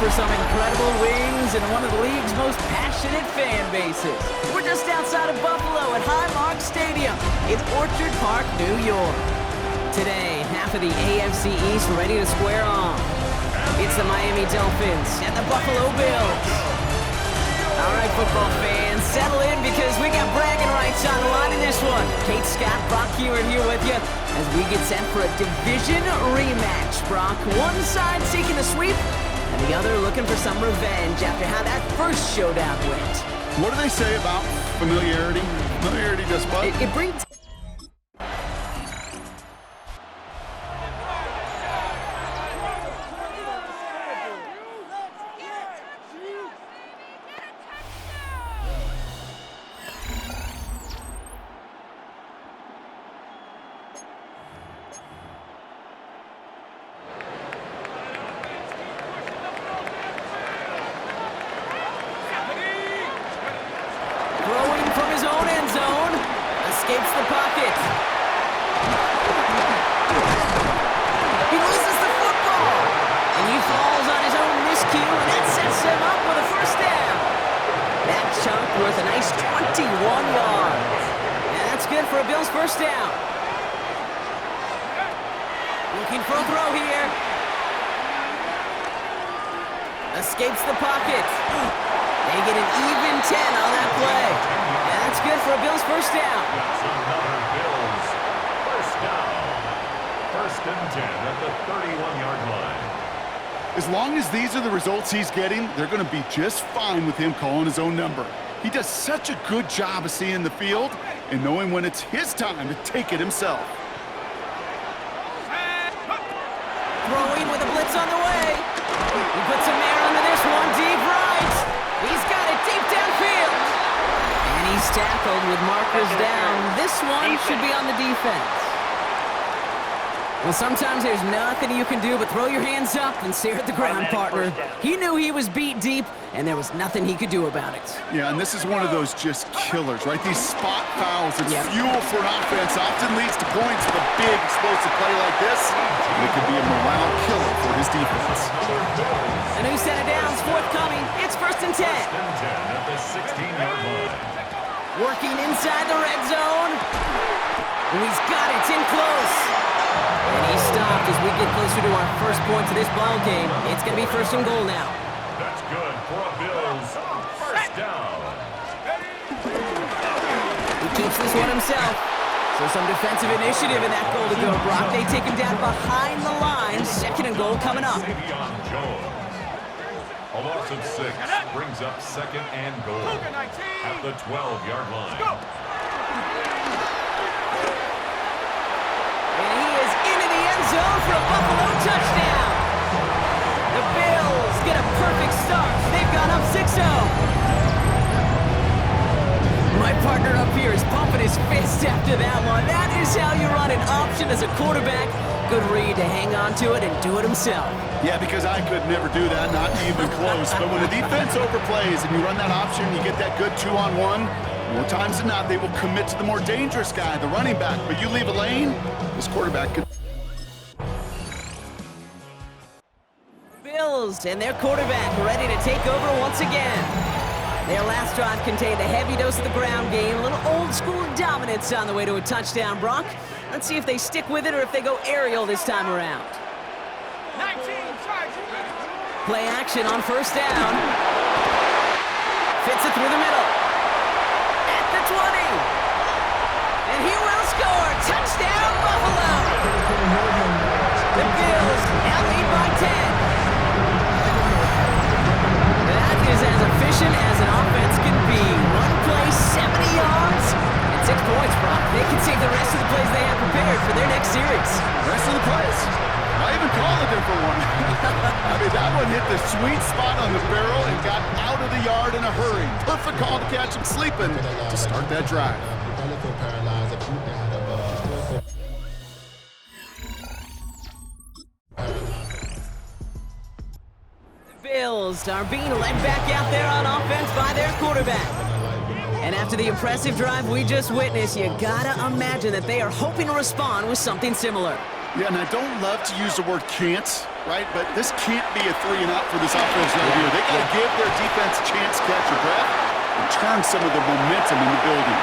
for some incredible wings and one of the league's most passionate fan bases. We're just outside of Buffalo at Highmark Stadium in Orchard Park, New York. Today, half of the AFC East ready to square off. It's the Miami Dolphins and the Buffalo Bills. All right, football fans, settle in because we got bragging rights on the line in this one. Kate, Scott, Brock Hewitt here with you as we get set for a division rematch. Brock, one side seeking a sweep and the other looking for some revenge after how that first showdown went. What do they say about familiarity? Familiarity does what? It brings... escapes the pocket. He loses the football. And he falls on his own miscue, and that sets him up with a first down. That chunk worth a nice 21 yards. And that's good for a Bills first down. Looking for a throw here. Escapes the pocket. They get an even 10 on that play. And that's good for a Bills first down. That's another Bills first down. First and 10 at the 31-yard line. As long as these are the results he's getting, they're going to be just fine with him calling his own number. He does such a good job of seeing the field and knowing when it's his time to take it himself. Throwing with a blitz on the way. He puts some air under this one, deep right. He's got it deep downfield. And he's tackled with markers down. This one should be on the defense. Well, sometimes there's nothing you can do but throw your hands up and stare at the ground, partner. He knew he was beat deep, and there was nothing he could do about it. Yeah, and this is one of those just killers, right? These spot fouls, it's fuel for an offense, often leads to points with a big, explosive play like this. And it could be a morale killer for his defense. A new set of downs forthcoming. It's first and 10. First and 10 at the 16-yard line. Working inside the red zone. And he's got it. It's in close. And he stopped as we get closer to our first point to this ball game. It's going to be first and goal now. That's good for a Bills first down. He keeps this one himself. So some defensive initiative in that goal to go, Brock. They take him down behind the line. Second and goal coming up. A loss of 6 brings up second and goal at the 12-yard line. And he is into the end zone for a Buffalo touchdown. The Bills get a perfect start. They've gone up 6-0. My partner up here is pumping his fist after that one. That is how you run an option as a quarterback. Good read to hang on to it and do it himself. Yeah, because I could never do that, not even close. But when a defense overplays and you run that option, you get that good 2-on-1, more times than not, they will commit to the more dangerous guy, the running back. But you leave a lane, this quarterback could... Bills and their quarterback ready to take over once again. Their last drive contained a heavy dose of the ground game, a little old-school dominance on the way to a touchdown, Brock. Let's see if they stick with it or if they go aerial this time around. 19 charges. Play action on first down. Fits it through the middle. At the 20. And he will score. Touchdown, Buffalo. The Bills now lead by 10. That is as efficient as an offense can be. One play, 70 yards, and 6 points, Brock. They can save the rest of the plays they have prepared for their next series. Rest of the plays? I even call a different one. I mean, that one hit the sweet spot on the barrel and got out of the yard in a hurry. Perfect call to catch him sleeping to start that drive. Bills are being led back out there on offense by their quarterback. And after the impressive drive we just witnessed, you gotta imagine that they are hoping to respond with something similar. Yeah, and I don't love to use the word can't, right? But this can't be a 3-and-out for this offense right here. They got to give their defense a chance to catch your breath and turn some of the momentum in the building.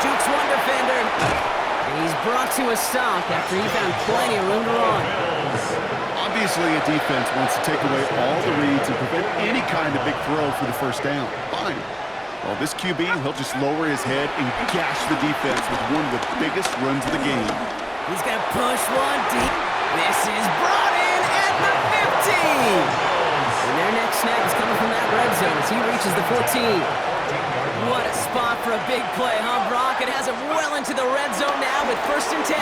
Jukes one defender. And he's brought to a stop after he found plenty of room to run. Obviously, a defense wants to take away all the reads and prevent any kind of big throw for the first down. Fine. Well, this QB, he'll just lower his head and gash the defense with one of the biggest runs of the game. He's going to push one deep. This is brought in at the 15. And their next snap is coming from that red zone as he reaches the 14. What a spot for a big play, huh, Brock? It has him well into the red zone now with 1st and 10.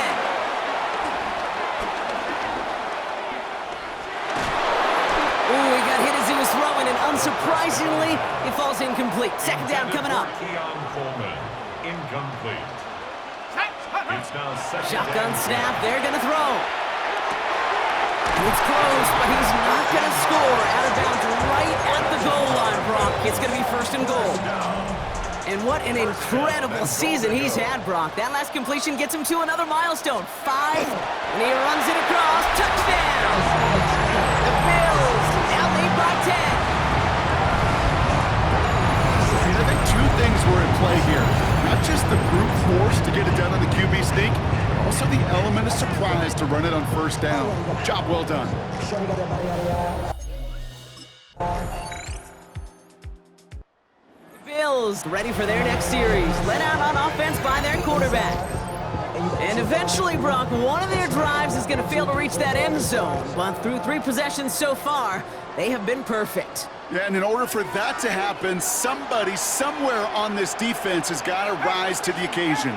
Ooh, he got hit as he was throwing, and unsurprisingly, it falls incomplete. 2nd down coming up. Keon Coleman, incomplete. It's now Shotgun snap, they're going to throw. It's close, but he's not going to score. Out of bounds right at the goal line, Brock. It's going to be 1st and goal. And what an incredible season he's had, Brock. That last completion gets him to another milestone. 5, and he runs it across. Touchdown! The Bills now lead by 10. I think two things were in play here. Not just the brute force to get it done on the QB sneak, but also the element of surprise to run it on 1st down. Job well done. Bills ready for their next series. Led out on offense by their quarterback. And eventually, Brock, one of their drives is going to fail to reach that end zone. But through 3 possessions so far, they have been perfect. Yeah, and in order for that to happen, somebody somewhere on this defense has got to rise to the occasion.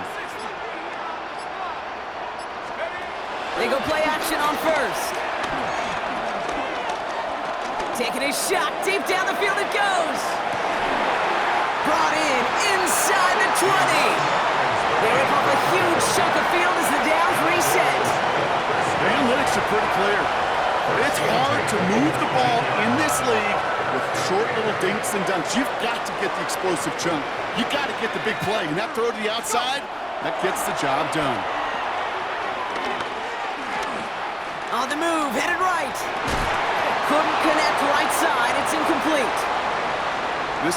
They go play action on 1st. Taking a shot deep down the field it goes. Brought in inside the 20. They rip off a huge chunk of field as the downs reset. The analytics are pretty clear. But it's hard to move the ball in this league with short little dinks and dunks. You've got to get the explosive chunk. You've got to get the big play. And that throw to the outside, that gets the job done. On the move, headed right. Couldn't connect right side. It's incomplete. This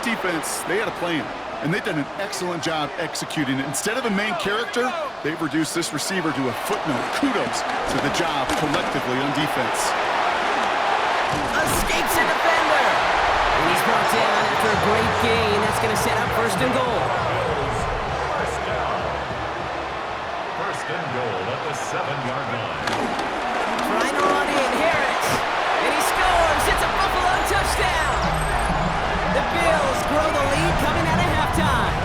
defense, they had a plan. And they've done an excellent job executing it. Instead of a main character, they've reduced this receiver to a footnote. Kudos to the job collectively on defense. Escapes a defender. And he's brought down after a great gain. That's going to set up 1st and goal. First down. 1st and goal at the 7-yard line. Trying to run in, Harris. And he scores. It's a Buffalo touchdown. The Bills grow the lead coming out of halftime.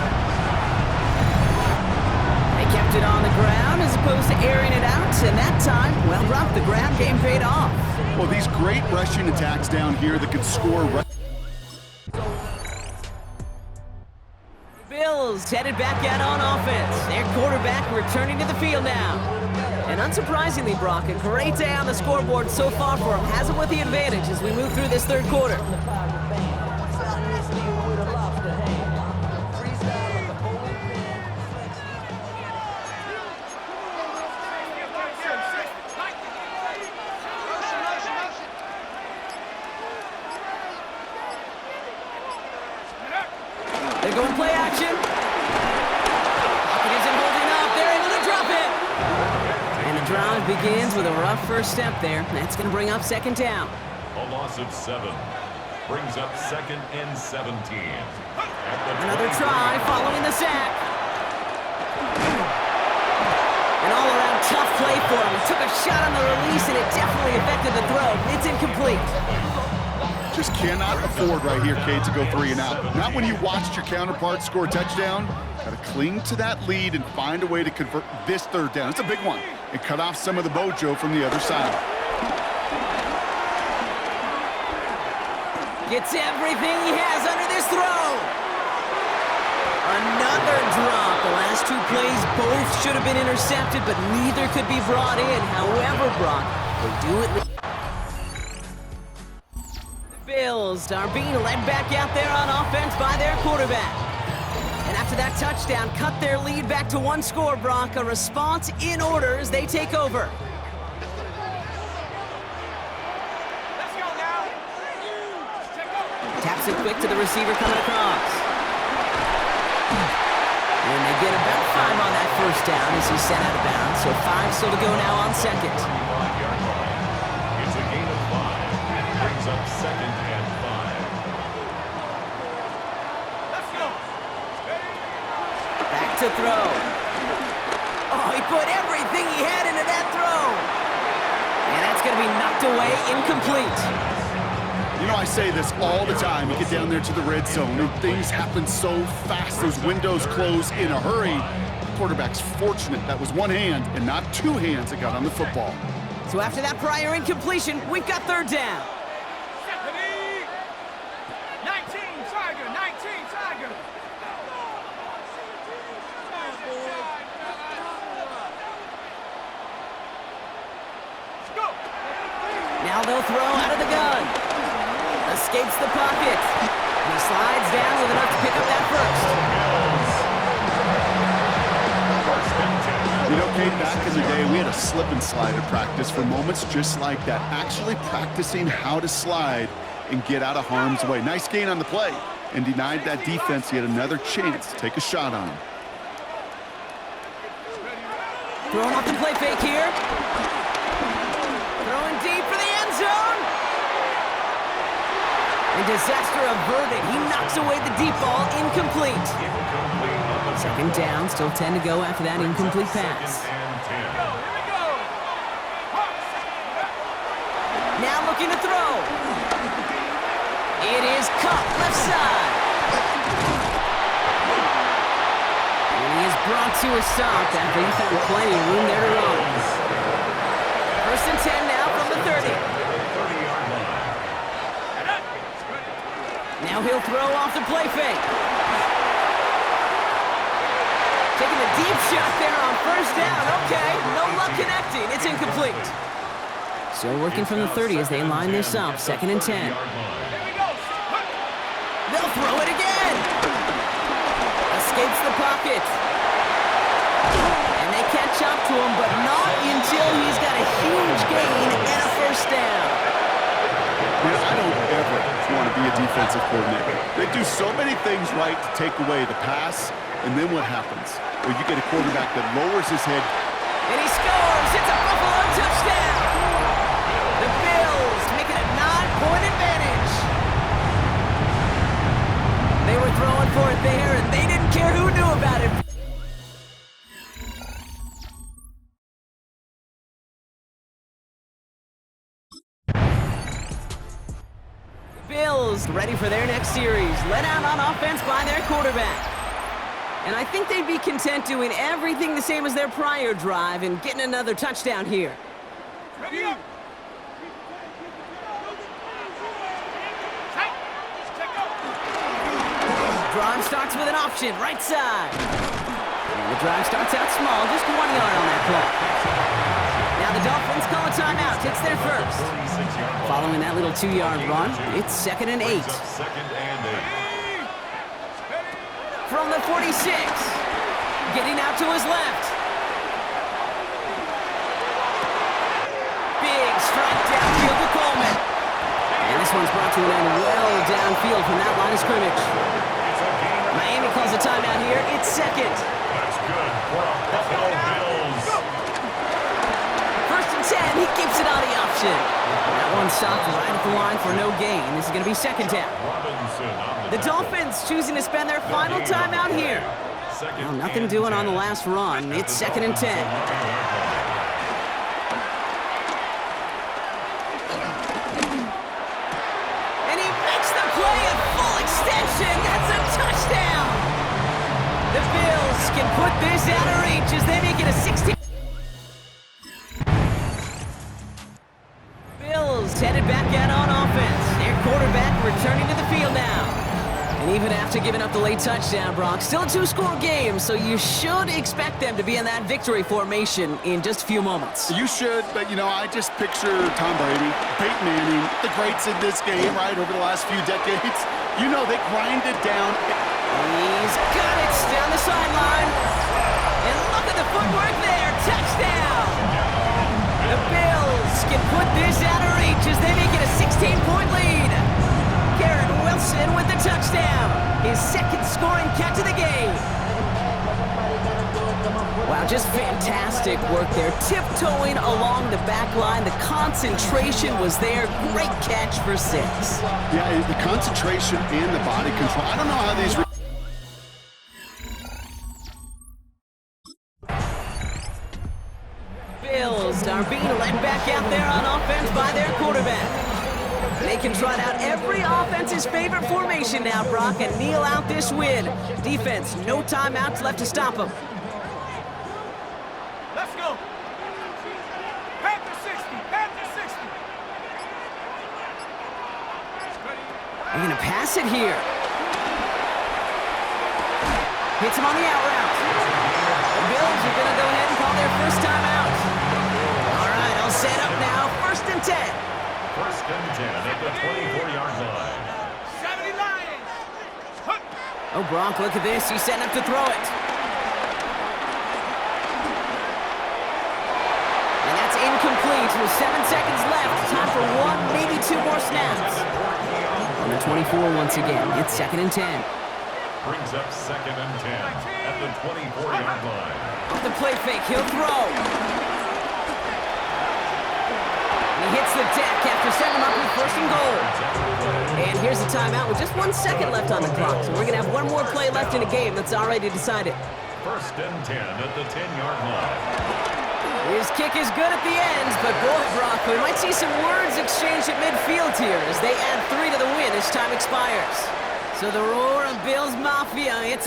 They kept it on the ground as opposed to airing it out. And that time, well, Brock, the ground game paid off. Well, these great rushing attacks down here that can score. Bills headed back out on offense. Their quarterback returning to the field now. And unsurprisingly, Brock, a great day on the scoreboard so far for him. Has him with the advantage as we move through this 3rd quarter. They're going play action. Pocket isn't holding up. They're able to drop it. And the drive begins with a rough 1st step there. That's going to bring up 2nd down. A loss of 7 brings up 2nd and 17. Another try following the sack. An all-around tough play for him. He took a shot on the release, and it definitely affected the throw. It's incomplete. Just cannot afford right here, Kate, to go 3-and-out. Not when you watched your counterpart score a touchdown. Got to cling to that lead and find a way to convert this 3rd down. It's a big one. And cut off some of the mojo from the other side. Gets everything he has under this throw. Another drop. The last 2 plays both should have been intercepted, but neither could be brought in. However, Brock, they do it. The Bills are being led back out there on offense by their quarterback. And after that touchdown, cut their lead back to 1 score, Brock. A response in order as they take over. it quick to the receiver coming across. And they get about 5 on that first down as he's sent out of bounds. So 5 still to go now on second. It's a gain of 5. And it brings up 2nd and 5. Let's go. Back to throw. Oh, he put everything he had into that throw. And that's going to be knocked away, incomplete. You know, I say this all the time. You get down there to the red zone, and things happen so fast. Those windows close in a hurry. The quarterback's fortunate that was one hand and not 2 hands that got on the football. So after that prior incompletion, we've got 3rd down. 19 Tiger, 19 Tiger. Let's go. Now they'll throw out of the gun. Escapes the pocket. And he slides down with enough to pick up that first. You know, Kate, back in the day, we had a slip and slide at practice for moments just like that. Actually practicing how to slide and get out of harm's way. Nice gain on the play. And denied that defense yet another chance to take a shot on him. Throwing off the play fake here. Throwing deep for the end zone. And disaster averted. He knocks away the deep ball, incomplete. 2nd down, still 10 to go after that incomplete pass. Now looking to throw. It is caught left side. And he is brought to a stop after he found plenty of room there to run. 1st and 10 now from the 30. Now he'll throw off the play fake. Taking a deep shot there on 1st down. Okay, no luck connecting. It's incomplete. Still working from the 30 as they line this up. 2nd and 10. They'll throw it again. Escapes the pocket. And they catch up to him, but not until he's got a huge gain and a 1st down. You know, I don't ever want to be a defensive coordinator. They do so many things right to take away the pass, and then what happens? Well, you get a quarterback that lowers his head. And he scores! It's a Buffalo touchdown! The Bills make it a 9-point advantage. They were throwing for it there, and they didn't care who knew about it. Bills ready for their next series. Let out on offense by their quarterback. And I think they'd be content doing everything the same as their prior drive and getting another touchdown here. Ready up. Check up. Drive starts with an option, right side. And the drive starts out small, just 1 yard on that play. Now the Dolphins call a timeout. It's their first. Following that little 2-yard run, it's 2nd and 8. From the 46, getting out to his left. Big strike downfield to Coleman. And this one's brought to an end well downfield from that line of scrimmage. Miami calls a timeout here. It's 2nd. That's good for a Buffalo Bills. 1st and 10, he keeps it on the option. That one stopped right at the line for no gain. This is going to be 2nd down. The Dolphins choosing to spend their final timeout here. Well, nothing doing on the last run. It's 2nd and 10. And he makes the play at full extension. That's a touchdown. The Bills can put this out of reach as they make it a 16. Bills headed back out on offense. Their quarterback returning to the field now. And even after giving up the late touchdown, Brock, still a 2-score game, so you should expect them to be in that victory formation in just a few moments. You should, but, you know, I just picture Tom Brady, Peyton Manning, the greats in this game, right, over the last few decades. You know, they grinded down. He's got it down the sideline. And look at the footwork there. Touchdown! The Bills can put this out of reach as they make it a 16-point lead. Karen, well Johnson with the touchdown. His second scoring catch of the game. Wow, just fantastic work there. Tiptoeing along the back line. The concentration was there. Great catch for 6. Yeah, the concentration and the body control. I don't know how these... Bills are being led back out there on offense by their quarterback. They can trot out every offense's favorite formation now, Brock, and kneel out this win. Defense, no timeouts left to stop them. Let's go. Panther 60. Panther 60. They're going to pass it here. Hits him on the out route. The Bills are going to go ahead and call their first timeout. All right, all set up now. 1st and 10. 1st and 10 at the 24-yard line. 70 Lions. Hup. Oh, Brock, look at this. He's setting up to throw it. And that's incomplete with 7 seconds left. Time for 1, maybe 2 more snaps. On the 24 once again. It's 2nd and 10. Brings up 2nd and 10 at the 24-yard line. Off the play fake, he'll throw. And he hits the deck after setting him up with 1st and goal. And here's the timeout with just 1 second left on the clock. So we're going to have one more play left in the game that's already decided. 1st and 10 at the 10-yard line. His kick is good at the end, but boy, Brock, we might see some words exchanged at midfield here as they add 3 to the win as time expires. So the roar of Bills Mafia, it's a